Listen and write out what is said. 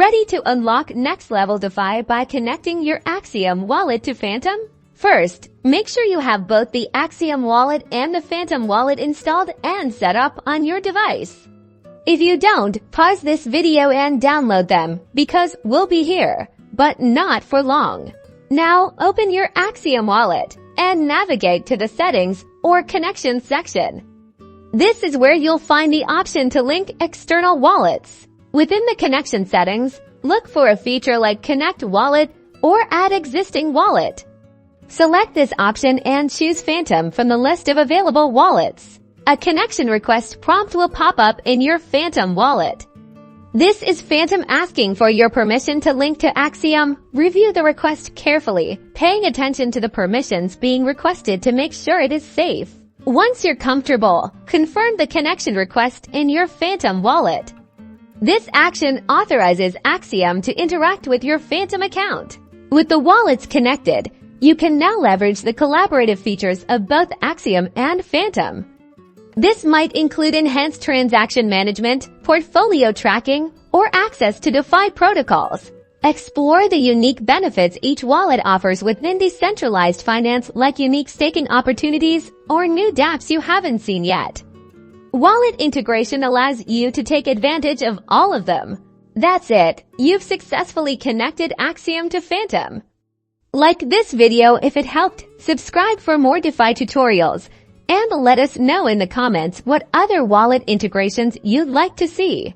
Ready to unlock next-level DeFi by connecting your Axiom wallet to Phantom? First, make sure you have both the Axiom wallet and the Phantom wallet installed and set up on your device. If you don't, pause this video and download them, because we'll be here, but not for long. Now, open your Axiom wallet and navigate to the Settings or Connections section. This is where you'll find the option to link external wallets. Within the connection settings, look for a feature like Connect Wallet or Add Existing Wallet. Select this option and choose Phantom from the list of available wallets. A connection request prompt will pop up in your Phantom wallet. This is Phantom asking for your permission to link to Axiom. Review the request carefully, paying attention to the permissions being requested to make sure it is safe. Once you're comfortable, confirm the connection request in your Phantom wallet. This action authorizes Axiom to interact with your Phantom account. With the wallets connected, you can now leverage the collaborative features of both Axiom and Phantom. This might include enhanced transaction management, portfolio tracking, or access to DeFi protocols. Explore the unique benefits each wallet offers within decentralized finance, like unique staking opportunities or new dApps you haven't seen yet. Wallet integration allows you to take advantage of all of them. That's it. You've successfully connected Axiom to Phantom. Like this video if it helped, subscribe for more DeFi tutorials, and let us know in the comments what other wallet integrations you'd like to see.